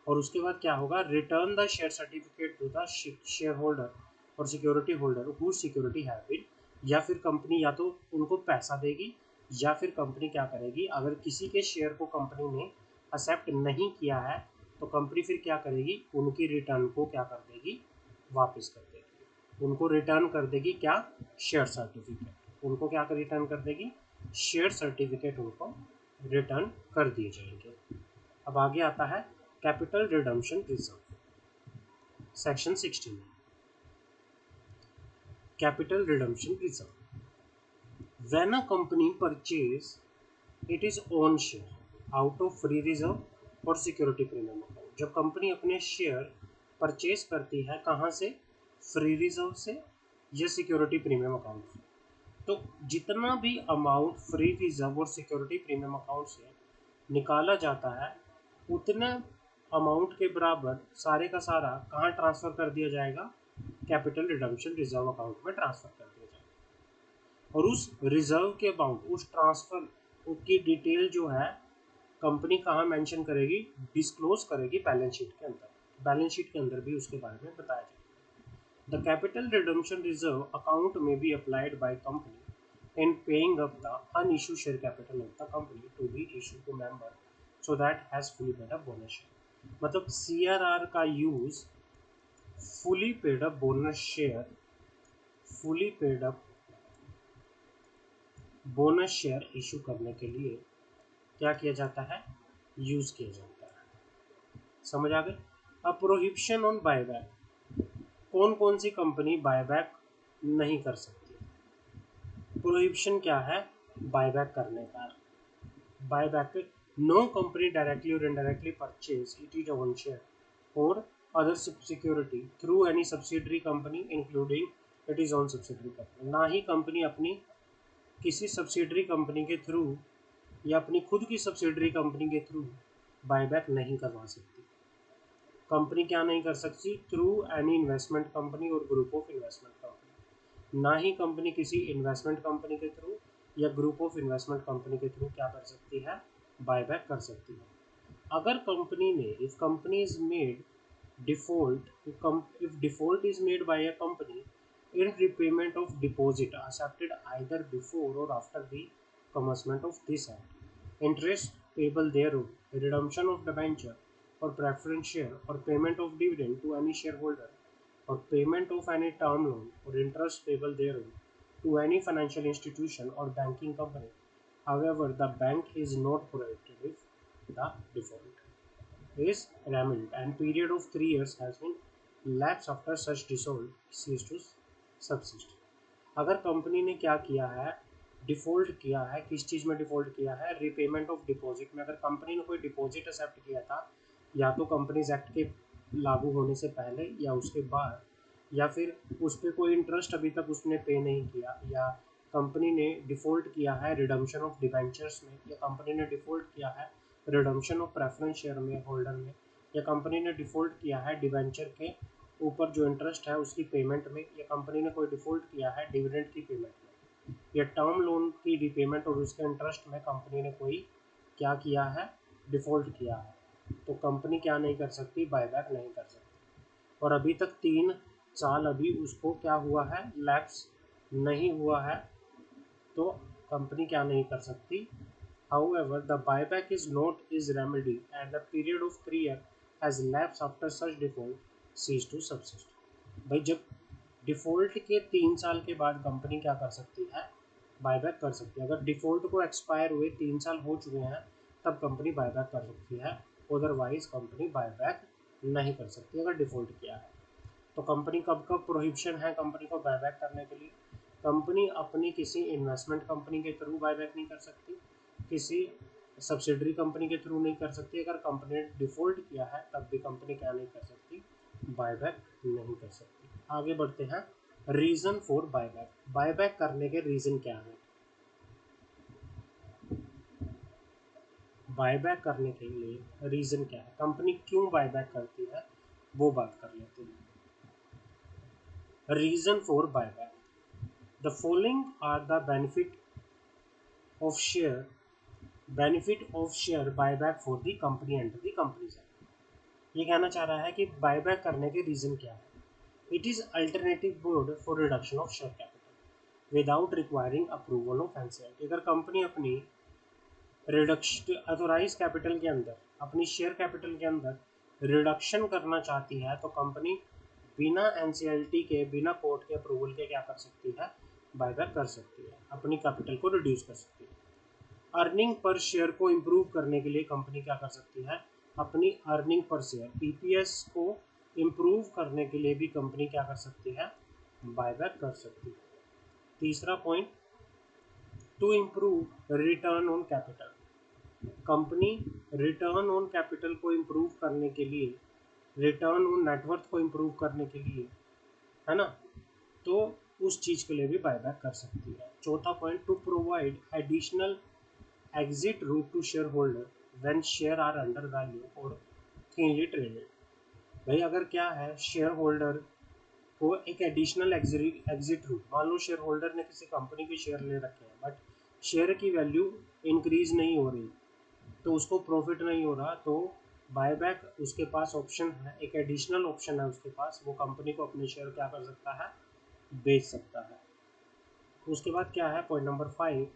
और उसके बाद क्या होगा, return the share certificate to the share holder और security holder who security have been, या फिर कंपनी या तो उनको पैसा देगी, या फिर कंपनी क्या करेगी, अगर किसी के शेयर को कंपनी ने एक्सेप्ट नहीं किया है, तो कंपनी फिर क्या करेगी, उनकी रिटर्न को क्या कर देगी, वापस कर देगी, उनको रिटर्न कर देगी क्या, शेयर सर्टिफिकेट। उनको क्या रिटर्न कर देगी, शेयर सर्टिफिकेट उनको रिटर्न कर दिए जाएंगे। अब आगे आता है capital redemption reserve, section 69, capital redemption reserve. When a company purchase its own share out of free reserve or security premium account, जब कंपनी अपने शेयर परचेज करती है कहाँ से, फ्री रिजर्व से या सिक्योरिटी प्रीमियम अकाउंट से, तो जितना भी अमाउंट फ्री रिजर्व और सिक्योरिटी प्रीमियम अकाउंट से निकाला जाता है उतना अमाउंट के बराबर सारे का सारा कहाँ ट्रांसफ़र कर दिया जाएगा, कैपिटल रिडम्पशन रिजर्व अकाउंट में ट्रांसफ़र कर दिया जाएगा। और उस रिजर्व के अमाउंट, उस ट्रांसफ़र की डिटेल जो है कंपनी कहाँ मेंशन करेगी, डिस्क्लोज करेगी बैलेंस शीट के अंदर। बैलेंस शीट के अंदर भी उसके बारे में बताया जाएगा। The capital redemption reserve account में be applied by company in paying up the unissued share capital of the company to be issue to member so that has fully paid up bonus share. मतलब CRR का use fully paid up bonus share, fully paid up bonus share issue करने के लिए क्या किया जाता है, यूज किया जाता है। समझ आ गए। अब प्रोहिबिशन ऑन बायबैक, कौन कौन सी कंपनी बायबैक नहीं कर सकती, प्रोहिबिशन क्या है बायबैक करने का। बायबैक, नो कंपनी डायरेक्टली और indirectly purchase it is own share और other security through any subsidiary company including it is own subsidiary company. ना ही कंपनी अपनी किसी सब्सिडरी कंपनी के थ्रू या अपनी खुद की सब्सिडरी कंपनी के थ्रू बायबैक नहीं करवा सकती। कंपनी क्या नहीं कर सकती, थ्रू एनी इन्वेस्टमेंट कंपनी और ग्रुप ऑफ इन्वेस्टमेंट कंपनी। ना ही कंपनी किसी इन्वेस्टमेंट कंपनी के थ्रू या ग्रुप ऑफ इन्वेस्टमेंट कंपनी के थ्रू क्या कर सकती है, बायबैक कर सकती है। अगर कंपनी ने, if company is made default, if default is made by a company in repayment of deposit accepted either before or after the commencement of this act, interest payable thereon, redemption of debenture or preference share or payment of dividend to any shareholder or payment of any term loan or interest payable thereon to any financial institution or banking company, however the bank is not prohibited if the default is remedied and period of 3 years has been lapsed after such default cease to subsist। अगर कंपनी ने क्या किया है, डिफ़ॉल्ट किया है, किस चीज़ में डिफ़ॉल्ट किया है, रीपेमेंट ऑफ डिपॉजिट में। अगर कंपनी ने कोई डिपॉजिट एक्सेप्ट किया था या तो कंपनीज एक्ट के लागू होने से पहले या उसके बाद, या फिर उस पर कोई इंटरेस्ट अभी तक उसने पे नहीं किया, या कंपनी ने डिफ़ॉल्ट किया है रिडम्पशन ऑफ डिबेंचर्स में, या कंपनी ने डिफ़ॉल्ट किया है रिडम्पशन ऑफ प्रेफरेंस शेयर में होल्डर में, या कंपनी ने डिफ़ॉल्ट किया है डिबेंचर के ऊपर जो इंटरेस्ट है उसकी पेमेंट में, या कंपनी ने कोई डिफ़ॉल्ट किया है डिविडेंड की पेमेंट में, या टर्म लोन की रिपेमेंट और उसके इंटरेस्ट में कंपनी ने कोई क्या किया है, डिफ़ॉल्ट किया है, तो कंपनी क्या नहीं कर सकती, बायबैक नहीं कर सकती। और अभी तक 3 साल अभी उसको क्या हुआ है, लैप्स नहीं हुआ है, तो कंपनी क्या नहीं कर सकती। However, the buyback is not is remedy and the period of 3 years has lapsed after such default cease to subsist। भाई जब डिफ़ॉल्ट के 3 साल के बाद कंपनी क्या कर सकती है, बायबैक कर सकती है। अगर डिफ़ॉल्ट को एक्सपायर हुए 3 साल हो चुके हैं तब कंपनी बायबैक कर सकती है, अदरवाइज कंपनी बायबैक नहीं कर सकती अगर डिफ़ॉल्ट किया है। तो कंपनी कब कब प्रोहिबिशन है कंपनी को बायबैक करने के लिए, कंपनी अपनी किसी इन्वेस्टमेंट कंपनी के थ्रू बायबैक नहीं कर सकती, किसी सब्सिडरी कंपनी के थ्रू नहीं कर सकती। अगर कंपनी ने डिफ़ॉल्ट किया है तब भी कंपनी क्या नहीं कर सकती, बायबैक नहीं कर सकती। आगे बढ़ते हैं, रीज़न फॉर बायबैक, बायबैक करने के रीज़न क्या है, बायबैक करने के लिए रीज़न क्या है, कंपनी क्यों बायबैक करती है वो बात कर लेते हैं। Reason for buyback, the following are the benefit of share buyback for the company under the companies act. ये कहना चाह रहा है कि बायबैक करने के रीज़न क्या है। It is alternative board for reduction of share capital without requiring approval of NCLT. अगर कंपनी अपनी रिडक्शन अथोराइज कैपिटल के अंदर, अपनी शेयर कैपिटल के अंदर रिडक्शन करना चाहती है तो कंपनी बिना एनसीएलटी के, बिना कोर्ट के अप्रूवल के क्या कर सकती है, बायबैक कर सकती है, अपनी कैपिटल को रिड्यूस कर सकती है। अर्निंग पर शेयर को इम्प्रूव करने के लिए कंपनी क्या कर सकती है, अपनी अर्निंग पर शेयर ईपीएस को इम्प्रूव करने के लिए भी कंपनी क्या कर सकती है, बायबैक कर सकती है। तीसरा point, to improve return on capital, company return on capital को इम्प्रूव करने के लिए, रिटर्न ऑन नेटवर्थ को इम्प्रूव करने के लिए, है ना, तो उस चीज़ के लिए भी बायबैक कर सकती है। चौथा point, to provide additional exit route to share holder when share are under value और थिनली ट्रेडेड। भाई अगर क्या है, शेयर होल्डर को एक एडिशनल एग्जिट रूट, मान लो शेयर होल्डर ने किसी कंपनी के शेयर ले रखे हैं बट शेयर की वैल्यू इंक्रीज नहीं हो रही, तो उसको प्रॉफिट नहीं हो रहा, तो बायबैक उसके पास ऑप्शन है, एक एडिशनल ऑप्शन है उसके पास, वो कंपनी को अपने शेयर क्या कर सकता है, बेच सकता है। उसके बाद क्या है, point number 5,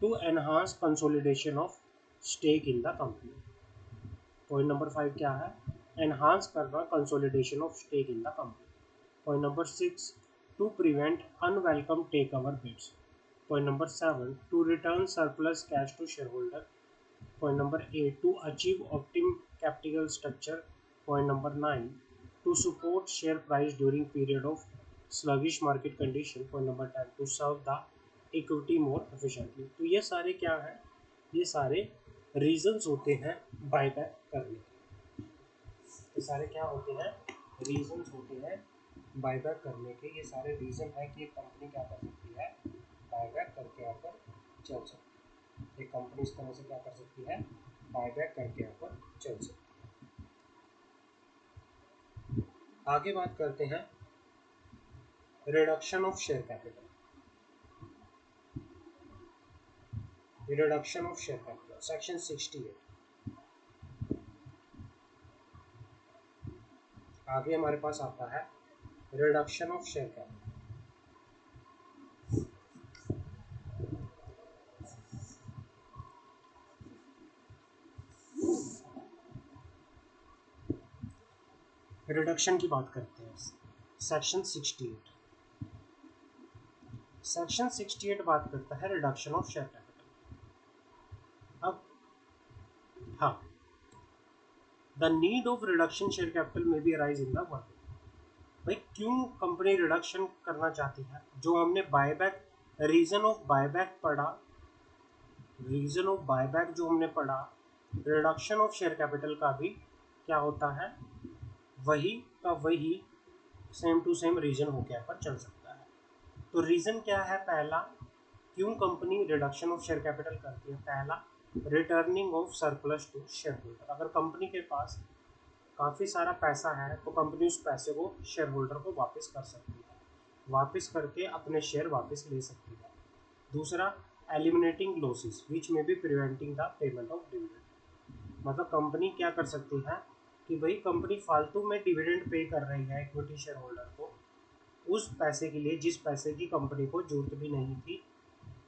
to enhance consolidation of stake in the company. Point number 5 क्या है, एनहांस करना consolidation of stake in the company. Point number 6, to prevent unwelcome takeover bids. Point number 7, to return surplus cash to share holder. Point number 8, to achieve optimum capital structure. Point number 9, to support share price during period of sluggish market condition. Point number 10, to serve the equity more efficiently. तो ये सारे क्या हैं, ये सारे रीजंस होते हैं बायबैक करने के। ये सारे क्या होते हैं, रीजंस होते हैं बायबैक करने के। ये सारे रीजन है कि एक कंपनी क्या कर सकती है, बायबैक करके आकर चल सकती है। एक कंपनी इस तरह से क्या कर सकती है, बायबैक करके यहाँ पर चल सकती है। आगे बात करते हैं reduction of share capital. Reduction of share capital, section 68। आगे हमारे पास आता है reduction of share capital. Reduction की बात करते हैं, सेक्शन 68। सेक्शन 68 बात करता है रिडक्शन ऑफ शेयर कैपिटल। अब हाँ, the need of reduction share capital में be arise in the work. भाई क्यों कंपनी रिडक्शन करना चाहती है, जो हमने बायबैक, रीजन ऑफ बायबैक पढ़ा, रीजन ऑफ बायबैक जो हमने पढ़ा, रिडक्शन ऑफ शेयर कैपिटल का भी क्या होता है, वही का वही सेम टू सेम रीजन होकर यहाँ पर चल सकता है। तो रीजन क्या है, पहला, क्यों company reduction of share capital करती है, पहला, returning of surplus to share holder. अगर कंपनी के पास काफ़ी सारा पैसा है तो कंपनी उस पैसे को शेयर होल्डर को वापस कर सकती है, वापस करके अपने शेयर वापस ले सकती है। दूसरा, eliminating losses which may be preventing the payment of dividend. मतलब कंपनी क्या कर सकती है कि भाई कंपनी फालतू में डिविडेंड पे कर रही है इक्विटी शेयर होल्डर को, उस पैसे के लिए जिस पैसे की कंपनी को जरूरत भी नहीं थी,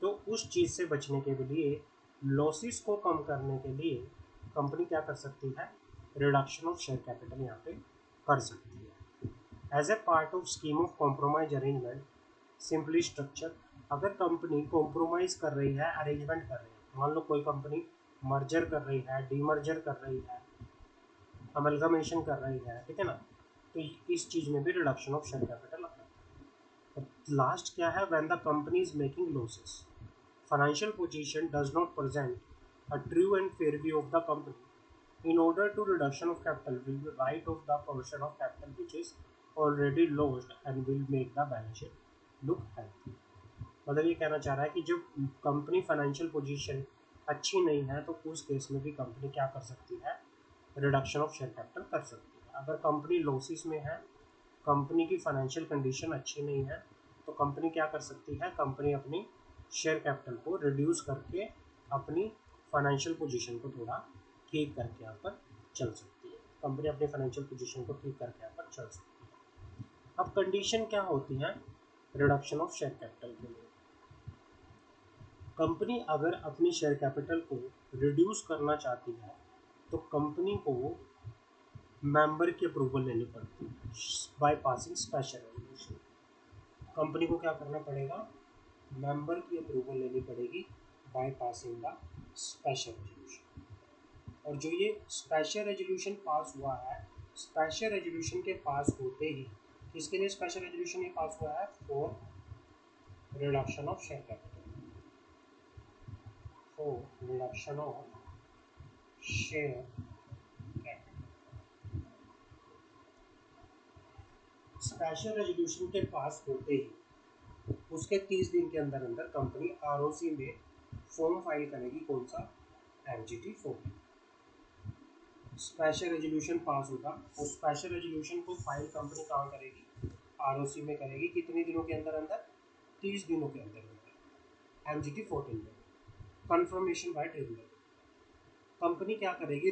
तो उस चीज़ से बचने के लिए, लॉसेस को कम करने के लिए कंपनी क्या कर सकती है, रिडक्शन ऑफ शेयर कैपिटल यहाँ पे कर सकती है। As a part of scheme of compromise arrangement simply structure. अगर कंपनी कॉम्प्रोमाइज़ कर रही है, अरेंजमेंट कर रही है, मान लो कोई कंपनी मर्जर कर रही है, डीमर्जर कर रही है, अमलगमेशन कर रही है, ठीक है ना, तो इस चीज़ में भी रिडक्शन ऑफ शेयर कैपिटल आता है। लास्ट क्या है, when the company is making losses, financial position does not present a true and fair view of the company. In order to reduction of capital will be write off the portion of capital which is already lost and will make the balance sheet look healthy. मतलब ये कहना चाह रहा है कि जब कंपनी फाइनेंशियल पोजीशन अच्छी नहीं है तो उस केस में भी कंपनी क्या कर सकती है, रिडक्शन ऑफ शेयर कैपिटल कर सकती है। अगर कंपनी लॉसेस में है, कंपनी की फाइनेंशियल कंडीशन अच्छी नहीं है, तो कंपनी क्या कर सकती है, कंपनी अपनी शेयर कैपिटल को रिड्यूस करके अपनी फाइनेंशियल पोजीशन को थोड़ा ठीक करके यहाँ पर चल सकती है। कंपनी अपनी फाइनेंशियल पोजीशन को ठीक करके यहाँ पर चल सकती है। अब कंडीशन क्या होती है रिडक्शन ऑफ शेयर कैपिटल के लिए, कंपनी अगर अपनी शेयर कैपिटल को रिड्यूस करना चाहती है तो कंपनी को मेंबर की अप्रूवल लेनी पड़ती है by passing special resolution. Company को क्या करना पड़ेगा, मेंबर की अप्रूवल लेनी पड़ेगी by passing the special resolution. और जो ये स्पेशल रेजोल्यूशन पास हुआ है, स्पेशल रेजोल्यूशन के पास होते ही, किसके लिए स्पेशल रेजोल्यूशन ये पास हुआ है? For reduction of share capital, for reduction of share capital. Special resolution के पास होते ही उसके 30 दिन के अंदर अंदर कंपनी आरओसी में फॉर्म फाइल करेगी, कौन सा? एमजीटी 14। स्पेशल रेजोल्यूशन पास होगा, उस स्पेशल रेजोल्यूशन को फाइल कंपनी कहाँ करेगी? आरओसी में करेगी। कितने दिनों के अंदर अंदर? 30 दिनों के अंदर अंदर एमजीटी 14 में। Confirmation bye tribunal. कंपनी क्या करेगी?